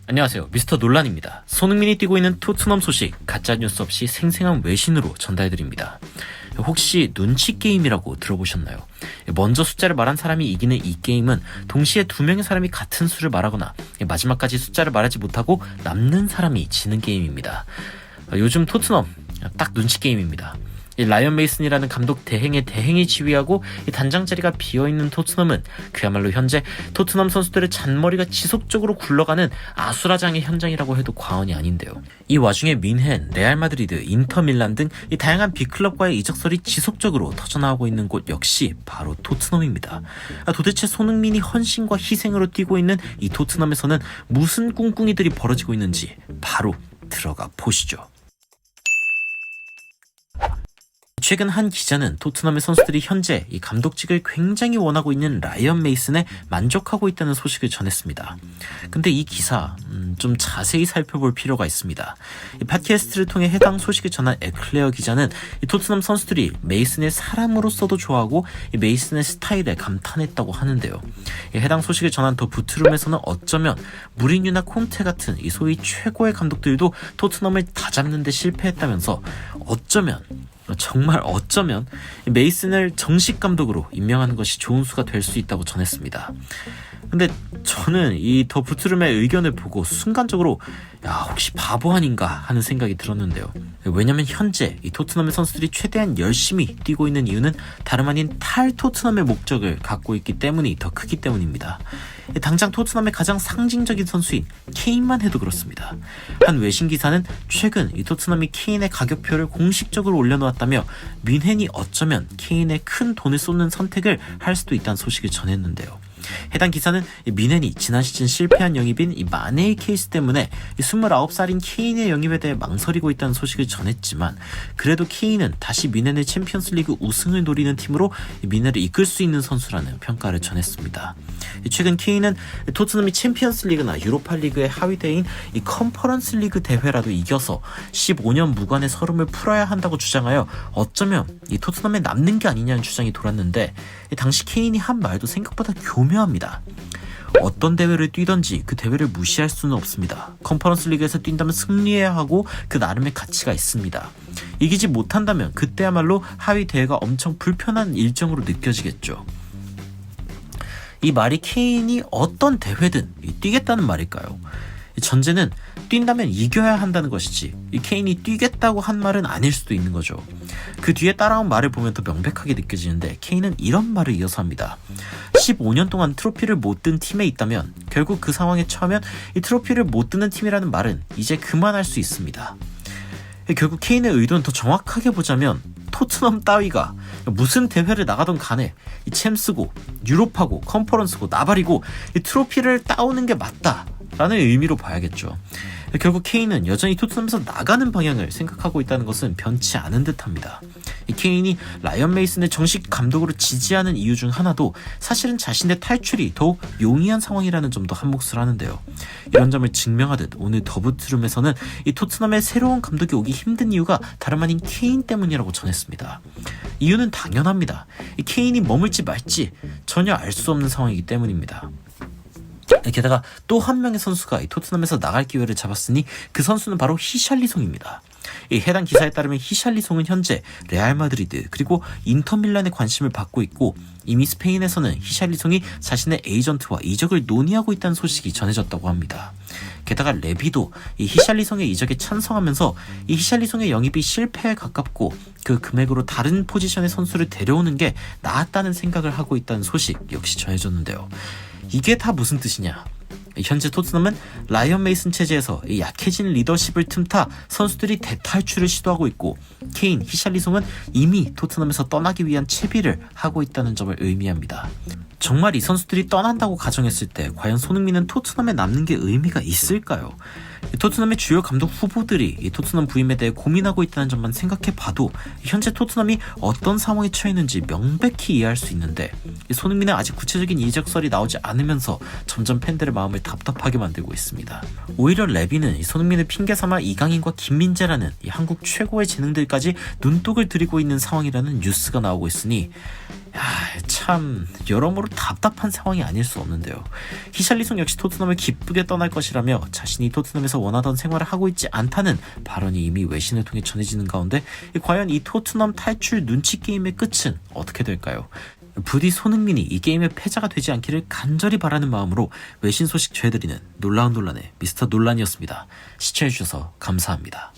안녕하세요. 미스터 논란입니다. 손흥민이 뛰고 있는 토트넘 소식 가짜뉴스 없이 생생한 외신으로 전달해드립니다. 혹시 눈치 게임이라고 들어보셨나요? 먼저 숫자를 말한 사람이 이기는 이 게임은 동시에 두 명의 사람이 같은 수를 말하거나 마지막까지 숫자를 말하지 못하고 남는 사람이 지는 게임입니다. 요즘 토트넘 딱 눈치 게임입니다. 라이언 메이슨이라는 감독 대행의 대행이 지휘하고 단장 자리가 비어있는 토트넘은 그야말로 현재 토트넘 선수들의 잔머리가 지속적으로 굴러가는 아수라장의 현장이라고 해도 과언이 아닌데요. 이 와중에 뮌헨, 레알 마드리드, 인터밀란 등 이 다양한 빅클럽과의 이적설이 지속적으로 터져나오고 있는 곳 역시 바로 토트넘입니다. 도대체 손흥민이 헌신과 희생으로 뛰고 있는 이 토트넘에서는 무슨 꿍꿍이들이 벌어지고 있는지 바로 들어가 보시죠. 최근 한 기자는 토트넘의 선수들이 현재 이 감독직을 굉장히 원하고 있는 라이언 메이슨에 만족하고 있다는 소식을 전했습니다. 근데 이 기사 좀 자세히 살펴볼 필요가 있습니다. 이 팟캐스트를 통해 해당 소식을 전한 에클레어 기자는 이 토트넘 선수들이 메이슨의 사람으로서도 좋아하고 이 메이슨의 스타일에 감탄했다고 하는데요. 이 해당 소식을 전한 더 부트룸에서는 어쩌면 무리뉴나 콘테 같은 이 소위 최고의 감독들도 토트넘을 다잡는 데 실패했다면서 정말 어쩌면 메이슨을 정식 감독으로 임명하는 것이 좋은 수가 될 수 있다고 전했습니다. 근데 저는 이 더 부트룸의 의견을 보고 순간적으로 혹시 바보 아닌가 하는 생각이 들었는데요. 왜냐면 현재 이 토트넘의 선수들이 최대한 열심히 뛰고 있는 이유는 다름 아닌 탈 토트넘의 목적을 갖고 있기 때문이 더 크기 때문입니다. 당장 토트넘의 가장 상징적인 선수인 케인만 해도 그렇습니다. 한 외신 기사는 최근 이 토트넘이 케인의 가격표를 공식적으로 올려놓았다며 뮌헨이 어쩌면 케인에 큰 돈을 쏟는 선택을 할 수도 있다는 소식을 전했는데요. 해당 기사는 뮌헨이 지난 시즌 실패한 영입인 이 마네의 케이스 때문에 29살인 케인의 영입에 대해 망설이고 있다는 소식을 전했지만 그래도 케인은 다시 뮌헨의 챔피언스리그 우승을 노리는 팀으로 뮌헨을 이끌 수 있는 선수라는 평가를 전했습니다. 최근 케인은 토트넘이 챔피언스리그나 유로파리그의 하위대인 이 컨퍼런스 리그 대회라도 이겨서 15년 무관의 서름을 풀어야 한다고 주장하여 어쩌면 이 토트넘에 남는 게 아니냐는 주장이 돌았는데 당시 케인이 한 말도 생각보다 교묘합니다. 어떤 대회를 뛰던지 그 대회를 무시할 수는 없습니다. 컨퍼런스 리그에서 뛴다면 승리해야 하고 그 나름의 가치가 있습니다. 이기지 못한다면 그때야말로 하위 대회가 엄청 불편한 일정으로 느껴지겠죠. 이 말이 케인이 어떤 대회든 뛰겠다는 말일까요? 전제는 뛴다면 이겨야 한다는 것이지 이 케인이 뛰겠다고 한 말은 아닐 수도 있는 거죠. 그 뒤에 따라온 말을 보면 더 명백하게 느껴지는데 케인은 이런 말을 이어서 합니다. 15년 동안 트로피를 못 든 팀에 있다면 결국 그 상황에 처하면 이 트로피를 못 드는 팀이라는 말은 이제 그만할 수 있습니다. 결국 케인의 의도는 더 정확하게 보자면 토트넘 따위가 무슨 대회를 나가던 간에 이 챔스고 유로파고 컨퍼런스고 나발이고 이 트로피를 따오는 게 맞다라는 의미로 봐야겠죠. 결국 케인은 여전히 토트넘에서 나가는 방향을 생각하고 있다는 것은 변치 않은 듯합니다. 이 케인이 라이언 메이슨을 정식 감독으로 지지하는 이유 중 하나도 사실은 자신의 탈출이 더욱 용이한 상황이라는 점도 한몫을 하는데요. 이런 점을 증명하듯 오늘 더부트룸에서는 이 토트넘의 새로운 감독이 오기 힘든 이유가 다름 아닌 케인 때문이라고 전했습니다. 이유는 당연합니다. 이 케인이 머물지 말지 전혀 알 수 없는 상황이기 때문입니다. 게다가 또 한 명의 선수가 이 토트넘에서 나갈 기회를 잡았으니 그 선수는 바로 히샬리송입니다. 이 해당 기사에 따르면 히샬리송은 현재 레알 마드리드 그리고 인터밀란의 관심을 받고 있고 이미 스페인에서는 히샬리송이 자신의 에이전트와 이적을 논의하고 있다는 소식이 전해졌다고 합니다. 게다가 레비도 이 히샬리송의 이적에 찬성하면서 이 히샬리송의 영입이 실패에 가깝고 그 금액으로 다른 포지션의 선수를 데려오는 게 나았다는 생각을 하고 있다는 소식 역시 전해졌는데요. 이게 다 무슨 뜻이냐? 현재 토트넘은 라이언 메이슨 체제에서 약해진 리더십을 틈타 선수들이 대탈출을 시도하고 있고 케인, 히샬리송은 이미 토트넘에서 떠나기 위한 채비를 하고 있다는 점을 의미합니다. 정말 이 선수들이 떠난다고 가정했을 때 과연 손흥민은 토트넘에 남는 게 의미가 있을까요? 토트넘의 주요 감독 후보들이 이 토트넘 부임에 대해 고민하고 있다는 점만 생각해봐도 현재 토트넘이 어떤 상황에 처했는지 명백히 이해할 수 있는데 손흥민은 아직 구체적인 이적설이 나오지 않으면서 점점 팬들의 마음을 답답하게 만들고 있습니다. 오히려 레비는 이 손흥민을 핑계삼아 이강인과 김민재라는 이 한국 최고의 재능들까지 눈독을 들이고 있는 상황이라는 뉴스가 나오고 있으니 참 여러모로 답답한 상황이 아닐 수 없는데요. 히샬리송 역시 토트넘을 기쁘게 떠날 것이라며 자신이 토트넘에서 원하던 생활을 하고 있지 않다는 발언이 이미 외신을 통해 전해지는 가운데 과연 이 토트넘 탈출 눈치 게임의 끝은 어떻게 될까요? 부디 손흥민이 이 게임의 패자가 되지 않기를 간절히 바라는 마음으로 외신 소식 전해드리는 놀라운 논란의 미스터 논란이었습니다. 시청해주셔서 감사합니다.